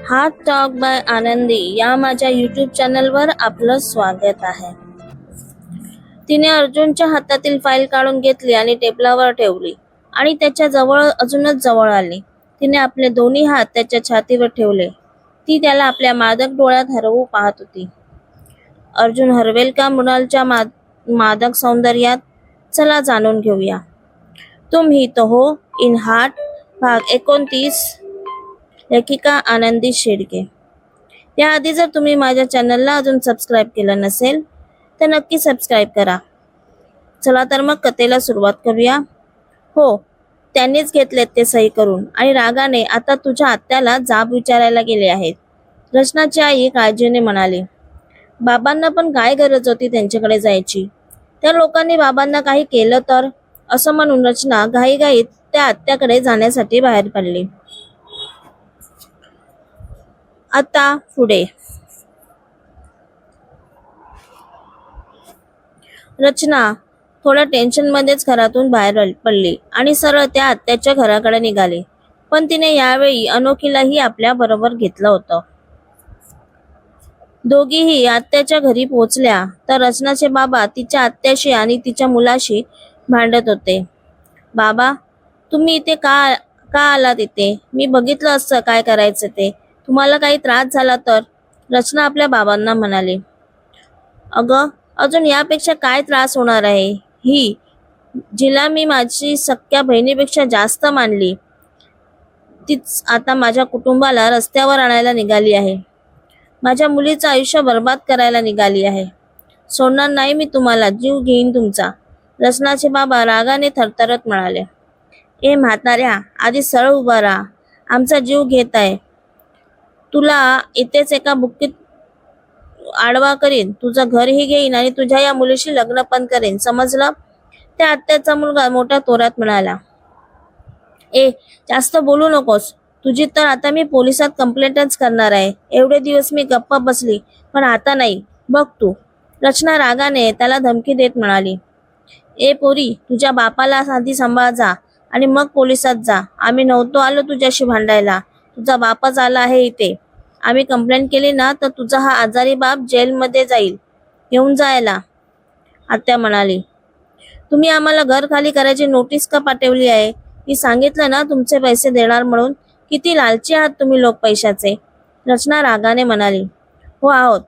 हा talk bye आनंदी या माझ्या यूट्यूब चॅनलवर आपलं स्वागत आहे. तिने अर्जुनच्या हातातील फाईल काढून घेतली आणि टेबलावर ठेवली आणि त्याच्या अजूनच जवळ आली. तिने आपले दोन्ही हात त्याच्या छातीवर ठेवले. ती त्याला आपल्या मादक डोळ्यात हरवू पाहत होती. अर्जुन हरवेल का मृणालच्या मादक सौंदर्यात? चला जाणून घेऊया. तुम ही तो हो इन हार्ट भाग 29. लेखिका आनंदी शेडके. त्याआधी जर तुम्ही माझ्या चॅनलला अजून सबस्क्राईब केलं नसेल तर नक्की सबस्क्राईब करा. चला तर मग कथेला सुरुवात करूया. हो, त्यांनीच घेतलेत ते सही करून आणि रागाने आता तुझ्या आत्याला जाब विचारायला गेले आहेत, रचनाची आई काळजीने म्हणाली. बाबांना पण काय गरज होती त्यांच्याकडे जायची? त्या लोकांनी बाबांना काही केलं तर, असं म्हणून रचना घाईघाईत त्या आत्याकडे जाण्यासाठी बाहेर पडली. आता पुढे. रचना थोड्या टेन्शनमध्येच घरातून बाहेर पडली आणि सरळ त्या आत्याच्या घराकडे निघाली. पण तिने यावेळी अनोखीलाही आपल्या बरोबर घेतलं होतं. दोघीही आत्याच्या घरी पोहोचल्या तर रचनाचे बाबा तिच्या आत्याशी आणि तिच्या मुलाशी भांडत होते. बाबा, तुम्ही इथे का का आलात इथे? मी बघितलं असतं काय करायचं ते. तुम्हाला काही त्रास झाला तर? रचना आपल्या बाबांना म्हणाली. अगं, अजून यापेक्षा काय त्रास होणार आहे? ही जिला मी माझी सख्या बहिणीपेक्षा जास्त मानली, तीच आता माझ्या कुटुंबाला रस्त्यावर आणायला निघाली आहे. माझ्या मुलीचं आयुष्य बर्बाद करायला निघाली आहे. सोडणार नाही मी तुम्हाला, जीव घेईन तुमचा. रचनाचे बाबा रागाने थरथरत म्हणाले. ए म्हाताऱ्या, आधी सरळ उभा राहा. आमचा जीव घेत आहे. तुला इथेच एका बुक्कीत आडवा करीन, तुझं घरही घेईन आणि तुझ्या या मुलीशी लग्न पण करेन, समजलं? त्या आत्याचा मुलगा मोठ्या तोरात म्हणाला. ए, जास्त बोलू नकोस. तुझी तर आता मी पोलिसात कंप्लेंटच करणार आहे. एवढे दिवस मी गप्प बसली, पण आता नाही, बघ तू. रचना रागाने त्याला धमकी देत म्हणाली. ए पोरी, तुझ्या बापाला आधी सांभाळ जा आणि मग पोलिसात जा. आम्ही नव्हतो आलो तुझ्याशी भांडायला, तुझा बापच आला आहे इथे. आम्ही कंप्लेंट केली ना तर तुझा हा आजारी बाप जेलमध्ये जाईल. घेऊन जायला, आत्या म्हणाली. तुम्ही आम्हाला घर खाली करायची नोटीस का पाठवली आहे? मी सांगितलं ना तुमचे पैसे देणार म्हणून. किती लालची आहात तुम्ही लोक पैशाचे, रचना रागाने म्हणाली. हो आहोत.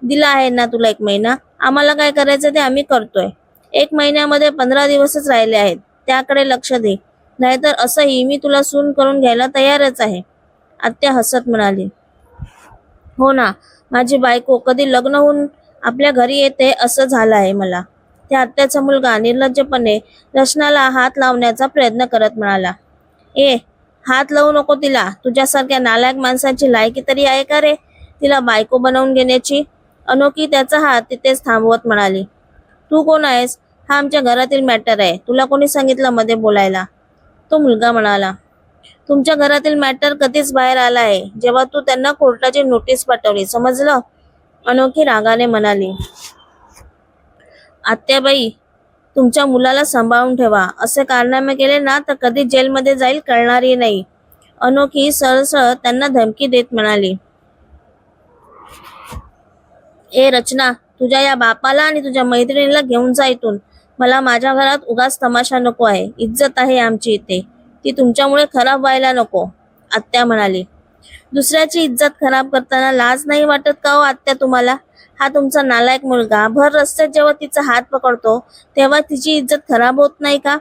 दिला आहे ना तुला 1 महिना. आम्हाला काय करायचं ते आम्ही करतोय. 1 महिन्यामध्ये 15 दिवसच राहिले आहेत, त्याकडे लक्ष दे. नाहीतर असंही मी तुला सून करून घ्यायला तयारच आहे, आत्या हसत म्हणाली. हो ना, माझी बायको कधी लग्न होऊन आपल्या घरी येते असं झालं आहे मला. त्या आत्याचा मुलगा निर्लज्जपणे रचनाला हात लावण्याचा प्रयत्न करत म्हणाला. ए, हात लावू नको तिला. तुझ्यासारख्या नालायक माणसाची लायकी तरी आहे का रे तिला बायको बनवून घेण्याची? अनोखी त्याचा हात तिथेच थांबवत म्हणाली. तू कोण आहेस? हा आमच्या घरातील मॅटर आहे. तुला कोणी सांगितलं मध्ये बोलायला? तो मुलगा म्हणाला. तुमच्या घरातील मॅटर कधीच बाहेर आला आहे, जेव्हा तू त्यांना कोर्टाची नोटीस पाठवली, समजलं? अनोखी रागाने म्हणाली. आत्याबाई, तुमच्या मुलाला सांभाळून ठेवा. असे कारनामे केले ना तर कधी जेलमध्ये जाईल कळणारही नाही, अनोखी सरळ त्यांना धमकी देत म्हणाली. ए रचना, तुझ्या या बापाला आणि तुझ्या मैत्रिणीला घेऊन जा इथून. मला माझ्या घरात उगाच तमाशा नको आहे. इज्जत आहे आमची इथे, ती तुमच्यामुळे खराब व्हायला नको, आत्या म्हणाली. दुसऱ्याची इज्जत खराब करताना लाज नाही वाटत का हो आत्या तुम्हाला? हा तुमचा नालायक मुलगा भर रस्त्यात जेव्हा तिचा हात पकडतो तेव्हा तिची इज्जत खराब होत नाही का?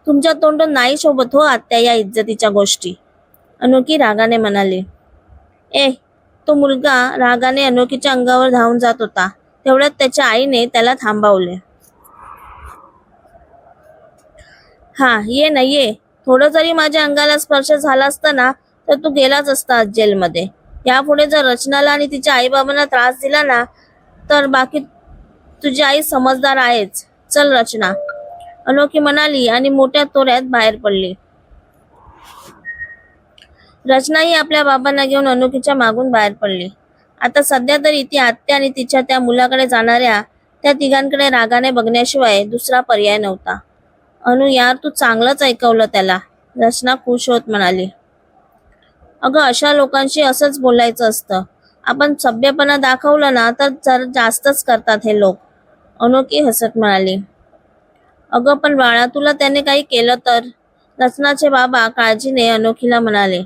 तुमच्या तोंडून नाही शोभत हो आत्या या इज्जतीच्या गोष्टी, अनोखी रागाने म्हणाली. ए, तो मुलगा रागाने अनोखीच्या अंगावर धावून जात होता. तेवढ्यात त्याच्या आईने त्याला थांबवले. हा, ये ना ये. थोडं जरी माझ्या अंगाला स्पर्श झाला असता ना तर तू गेलाच असता आज जेलमध्ये. यापुढे जर रचनाला आणि तिच्या आईबाबांना त्रास दिला ना तर बाकी तुझी आई समजदार आहेच. चल रचना, अनोखी म्हणाली आणि मोठ्या तोऱ्यात बाहेर पडली. रचनाही आपल्या बाबांना घेऊन अनोखीच्या मागून बाहेर पडली. आता सध्या तरी ती आत्या आणि तिच्या त्या मुलाकडे जाणाऱ्या त्या तिघांकडे रागाने बघण्याशिवाय दुसरा पर्याय नव्हता. अनु यार, तू चांगलंच ऐकवलं त्याला, रचना खुश होत म्हणाली. अगं, अशा लोकांशी असंच बोलायचं असतं. आपण सभ्यपणा दाखवला ना तर जरा जास्तच करतात हे लोक. अनोखी हसत म्हणाली. अगं पण बाळा, तुला त्याने काही केलं तर? रचनाचे बाबा काळजीने अनोखीला म्हणाले.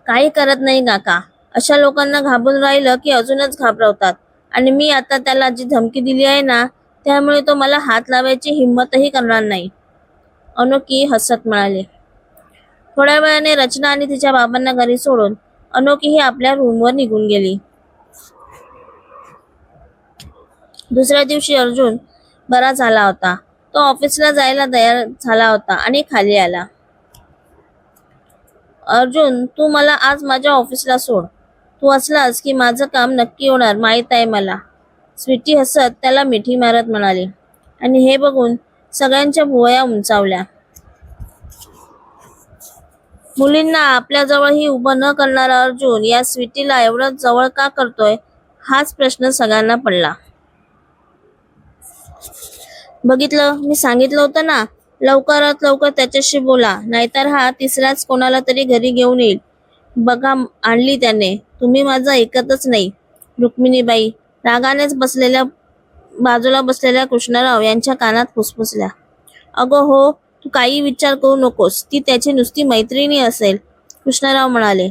काही करत नाही काका. अशा लोकांना घाबरून राहिलं की अजूनच घाबरवतात. आणि मी आता त्याला जी धमकी दिली आहे ना, त्यामुळे तो मला हात लावायची हिंमतही करणार नाही. अनोखी हसत म्हणाली. थोड्या वेळाने रचना आणि तिच्या बाबांना घरी सोडून अनोखी ही आपल्या रूमवर निघून गेली. दुसऱ्या दिवशी अर्जुन बरा झाला होता. तो ऑफिसला जायला तयार झाला होता आणि खाली आला. अर्जुन, तू मला आज माझ्या ऑफिसला सोड. तू असलास की माझं काम नक्की होणार, माहीत आहे मला. स्वीटी हसत त्याला मिठी मारत म्हणाली. आणि हे बघून सगळ्यांच्या भुवया उंचावल्या. मुलींना आपल्याजवळही उभं न करणारा अर्जुन या स्वीटीला एवढं जवळ का करतोय, हाच प्रश्न सगळ्यांना पडला. बघितलं, मी सांगितलं होतं ना, लवकरात लवकर त्याच्याशी बोला, नाहीतर हा तिसऱ्याच कोणाला तरी घरी घेऊन येईल. बघा, आणली त्याने. तुम्ही माझं ऐकतच नाही. रुक्मिणीबाई रागानेच बाजूला बसलेल्या कृष्णराव यांच्या कानात फुसफुसल्या. अगं हो, तू काही विचार करू नकोस. ती त्याची नुसती मैत्रिणी असेल. कृष्णराव म्हणाले.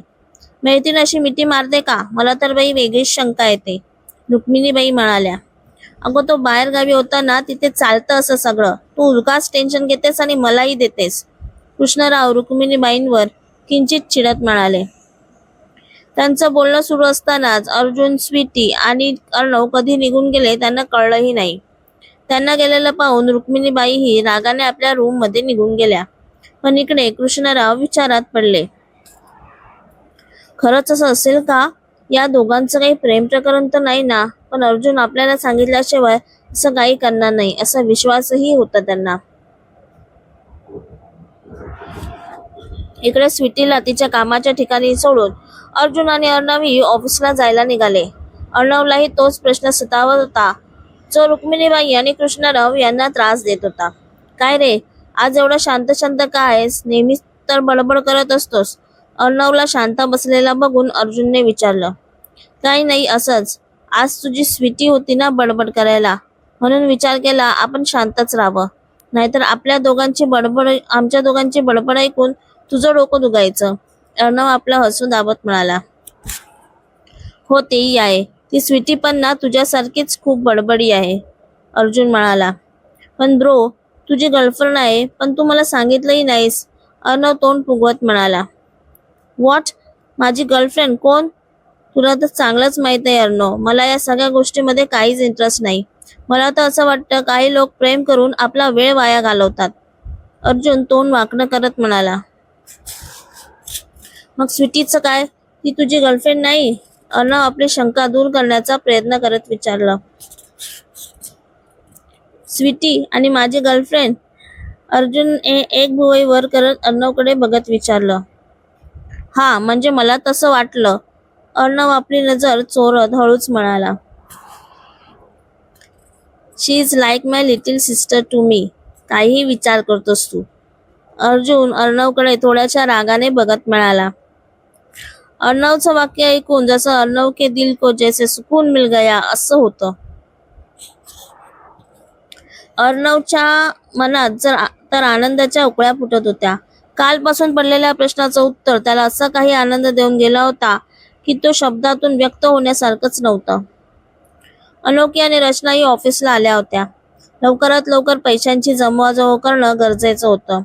मैत्रीण अशी मिठी मारते का? मला तर बाई वेगळीच शंका येते. रुक्मिणीबाई म्हणाल्या. अगं, तो बाहेर गावी होता ना, तिथे चालतं असं सगळं. तू उगाच टेन्शन घेतेस आणि मलाही देतेस. कृष्णराव रुक्मिणीबाईंवर किंचित चिडत म्हणाले. त्यांचं बोलणं सुरू असतानाच अर्जुन, स्वीटी आणि अर्णव कधी निघून गेले त्यांना कळलंही नाही. त्यांना गेलेलं पाहून रुक्मिणीबाईही रागाने आपल्या रूम मध्ये निघून गेल्या. पण इकडे कृष्णराव विचारात पडले. खरंच असं असेल का? या दोघांचं काही प्रेम प्रकरण तर नाही ना? पण अर्जुन आपल्याला सांगितल्याशिवाय असं काही करणार नाही असा विश्वासही होता त्यांना. इकडे स्वीटीला तिच्या कामाच्या ठिकाणी सोडून अर्जुन आणि अर्णवही ऑफिसला जायला निघाले. अर्णवलाही तोच प्रश्न सतावत होता जो रुक्मिणीबाई आणि कृष्णराव यांना त्रास देत होता. काय रे, आज एवढा शांत शांत का आहेस? नेहमीच तर बडबड करत असतोस. अर्णवला शांत बसलेला बघून अर्जुनने विचारलं. काही नाही, असंच. आज तुझी स्वीटी होती ना बडबड करायला, म्हणून विचार केला आपण शांतच राहावं. नाहीतर आमच्या दोघांची बडबड ऐकून तुझं डोकं दुखायचं. अर्णव आपला हसू दाबत म्हणाला. हो, तेही आहे. ती स्वीटी पण ना तुझ्यासारखीच खूप बडबडी आहे. अर्जुन म्हणाला. पण ब्रो, तुझी गर्लफ्रेंड आहे, पण तू मला सांगितलंही नाहीस. अर्णव तोंड फुगवत म्हणाला. व्हॉट? माझी गर्लफ्रेंड कोण? तुला तर चांगलंच माहित आहे अर्णव, मला या सगळ्या गोष्टीमध्ये काहीच इंटरेस्ट नाही. मला तर असं वाटतं काही लोक प्रेम करून आपला वेळ वाया घालवतात. अर्जुन तोंड वाकडं करत म्हणाला. मग स्वीटीचं काय? ती तुझी गर्लफ्रेंड नाही? अर्णव आपली शंका दूर करण्याचा प्रयत्न करत विचारलं. स्वीटी आणि माझी गर्लफ्रेंड? अर्जुन एक भुवई वर करत अर्णवकडे बघत विचारलं. हा, म्हणजे मला तसं वाटलं. अर्णव आपली नजर चोरत हळूच म्हणाला. She is like my little sister to me. काहीही विचार करतोस तू? अर्जुन अर्णवकडे थोड्याशा रागाने बघत म्हणाला. अर्णवचं वाक्य ऐकून जसं अर्णव के दिल को जैसे सुकून मिल गया असं होतं. अर्णवच्या मनात तर आनंदाच्या उकळ्या फुटत होत्या. कालपासून पडलेल्या प्रश्नाचं उत्तर त्याला असा काही आनंद देऊन गेला होता की तो शब्दातून व्यक्त होण्यासारखंच नव्हतं. अनोखी आणि रचनाही ऑफिसला आल्या होत्या. लवकरात लवकर पैशांची जमवाजमव करणं गरजेचं होतं.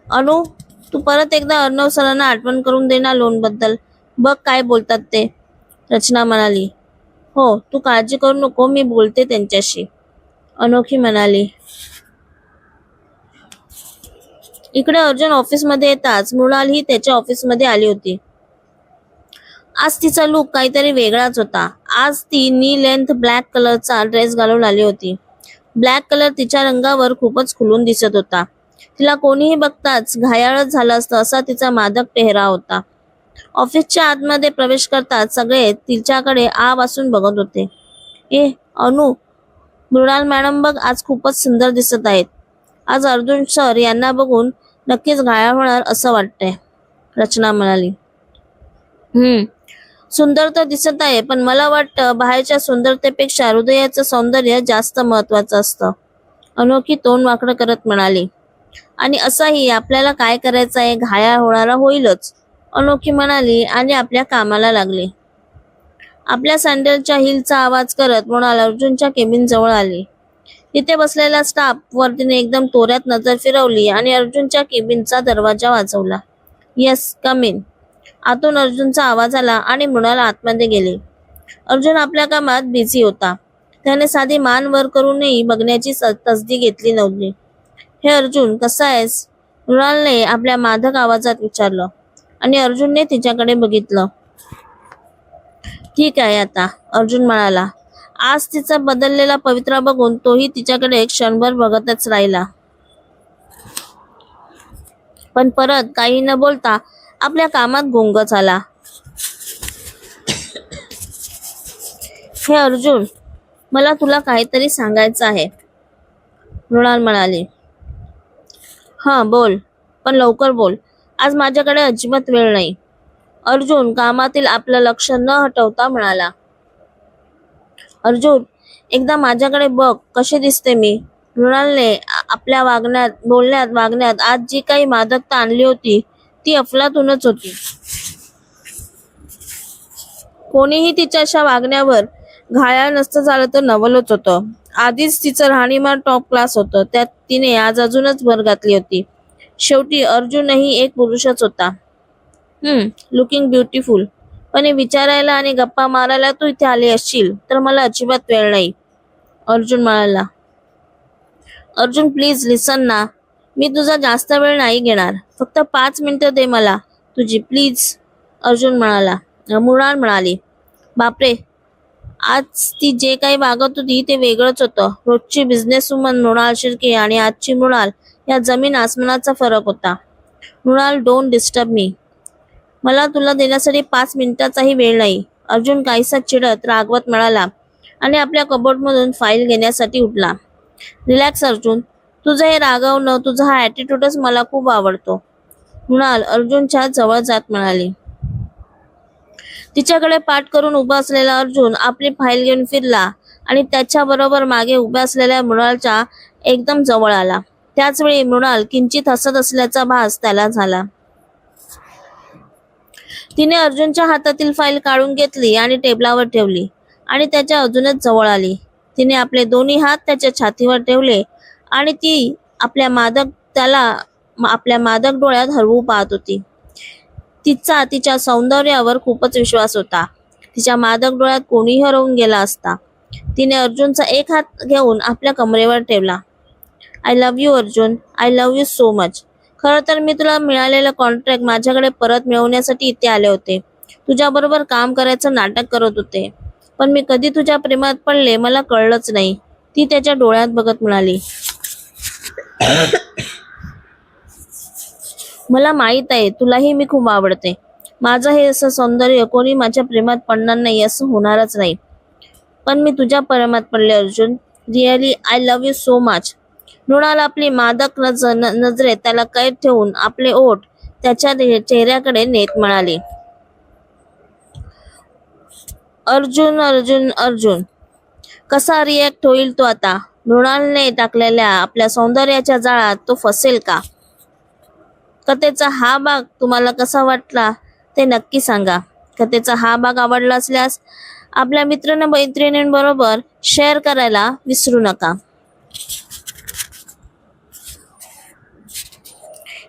अनु, तू परत एकदा अर्णव सरांना आठवण करून दे ना लोन बद्दल. बघ काय बोलतात ते. रचना म्हणाली. हो, तू काळजी करू नको, मी बोलते त्यांच्याशी. अनोखी म्हणाली. इकडे अर्जुन ऑफिसमध्ये येताच मृणाल ही त्याच्या ऑफिसमध्ये आली होती. आज तिचा लुक काहीतरी वेगळाच होता. आज ती नी लेंथ ब्लॅक कलरचा ड्रेस घालून आली होती. ब्लॅक कलर तिच्या रंगावर खूपच खुलून दिसत होता. तिला कोणीही बघताच घायाळच झालं असतं असा तिचा मादक पेहराव होता. ऑफिसच्या आतमध्ये प्रवेश करताच सगळे तिच्याकडे आवासून बघत होते. ए अनु, मृणाल मॅडम बघ आज खूपच सुंदर दिसत आहेत. आज अर्जुन सर यांना बघून नक्कीच घायाळ होणार असं वाटतंय, रचना म्हणाली. सुंदर तर दिसत आहे, पण मला वाटतं बाहेरच्या सुंदरतेपेक्षा हृदयाचं सौंदर्य जास्त महत्वाचं असतं, अनोखी तोंड वाकडं करत म्हणाली. आणि असंही आपल्याला काय करायचं आहे, घायाळ होणारा होईलच, अनोखी म्हणाली आणि आपल्या कामाला लागली. आपल्या सँडलच्या हिलचा आवाज करत मृणाल अर्जुनच्या केबिन जवळ आली. तिथे बसलेल्या स्टाफ वर तिने एकदम तोऱ्यात नजर फिरवली आणि अर्जुनच्या केबिनचा दरवाजा वाजवला. Yes, come in. आतून अर्जुनचा आवाज आला आणि मृणाल आतमध्ये गेली. अर्जुन आपल्या कामात बिझी होता. त्याने साधी मान वर करूनही बघण्याची तसदी घेतली नव्हती. हे अर्जुन, कसा आहेस? मृणालने आपल्या मादक आवाजात विचारलं आणि अर्जुनने तिच्याकडे बघितलं. ठीक आहे आता, अर्जुन म्हणाला. आज तिचा बदललेला पवित्रा बघून तोही तिच्याकडे क्षणभर बघतच राहिला. पण परत काही न बोलता आपल्या कामात गुंग झाला. हे अर्जुन, मला तुला काहीतरी सांगायचं आहे, मृणाल म्हणाली. बोल, पण लवकर बोल. आज माझ्याकडे अजिबात वेळ नाही, अर्जुन कामातील आपलं लक्ष न हटवता म्हणाला. अर्जुन, एकदा माझ्याकडे बघ, कशी दिसते मी? मृणालने आपल्या वागण्यात आज जी काही मादकता आणली होती ती अफलातूनच होती. कोणीही तिच्या अशा वागण्यावर घायाळ नसतं झालं तर नवलच होतं. आधीच तिचं राहणीमान टॉप क्लास होतं, त्यात तिने आज अजूनच भर घातली होती. शेवटी अर्जुनही एक पुरुषच होता. Looking beautiful. पण हे विचारायला आणि गप्पा मारायला तू इथे आली असशील तर मला अजिबात वेळ नाही, अर्जुन म्हणाला. अर्जुन, प्लीज लिसन ना. मी तुझा जास्त वेळ नाही घेणार, फक्त 5 मिनिटं दे मला तुझी, प्लीज, अर्जुन म्हणाला. मृणाल म्हणाली. बापरे, आज ती जे काही वागत होती ते वेगळंच होतं. रोजची बिझनेस वुमन मृणाल शिर्के आणि आजची मृणाल या जमीन आसमानाचा फरक होता. Mrinal, don't disturb me. मला तुला देण्यासाठी 5 मिनिटाचाही वेळ नाही, अर्जुन काहीसा चिडत रागवत म्हणाला आणि आपल्या कबोर्डमधून फाईल घेण्यासाठी उठला. रिलॅक्स अर्जुन, तुझं हे रागवणं, तुझा हा ॲटिट्यूडच मला खूप आवडतो, मृणाल अर्जुनच्या जवळ जात म्हणाली. तिच्याकडे पाठ करून उभा असलेला अर्जुन आपली फाईल घेऊन फिरला आणि त्याच्याबरोबर मागे उभ्या असलेल्या मृणालच्या एकदम जवळ आला. त्याचवेळी मृणाल किंचित हसत असल्याचा भास त्याला झाला. तिने अर्जुनच्या हातातील फाईल काढून घेतली आणि टेबलावर ठेवली आणि त्याच्या अजूनच जवळ आली. तिने आपले दोन्ही हात त्याच्या छातीवर ठेवले आणि ती आपल्या मादक डोळ्यात हरवू पाहत होती. तिच्या सौंदर्यावर खूपच विश्वास होता. तिच्या मादक डोळ्यात कोणीही हरवून गेला असता. तिने अर्जुनचा एक हात घेऊन आपल्या कमरेवर ठेवला. I love you Arjun, I love you so much. खरं तर मी तुला मिळालेलं कॉन्ट्रॅक्ट माझ्याकडे परत मिळवण्यासाठी इथे आले होते. तुझ्याबरोबर काम करायचं नाटक करत होते, पण मी कधी तुझ्या प्रेमात पडले मला कळलंच नाही, ती त्याच्या डोळ्यात बघत म्हणाली. मला माहित आहे तुलाही मी खूप आवडते. माझं हे असं सौंदर्य कोणी माझ्या प्रेमात पडणार नाही असं होणारच नाही, पण मी तुझ्या प्रेमात पडले Arjun. Really, I love you so much. Mrinal आपली मादक नजरेत त्याला कैद ठेवून आपले ओठ त्याच्या चेहऱ्याकडे नेत म्हणाली. अर्जुन, अर्जुन, अर्जुन. कसा रिॲक्ट होईल तो आता? मृणालने टाकलेल्या आपल्या सौंदर्याच्या जाळात तो फसेल का? कथेचा हा भाग तुम्हाला कसा वाटला ते नक्की सांगा. कथेचा हा भाग आवडला असल्यास आपल्या मैत्रिणींबरोबर शेअर करायला विसरू नका.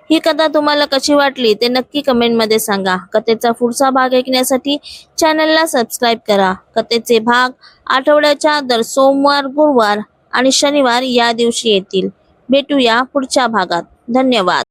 ही कथा तुम्हाला कशी वाटली ते नक्की कमेंटमध्ये सांगा. कथेचा पुढचा भाग ऐकण्यासाठी चॅनलला सबस्क्राईब करा. कथेचे भाग आठवड्याच्या दर सोमवार, गुरुवार आणि शनिवार या दिवशी येतील. भेटूया पुढच्या भागात. धन्यवाद.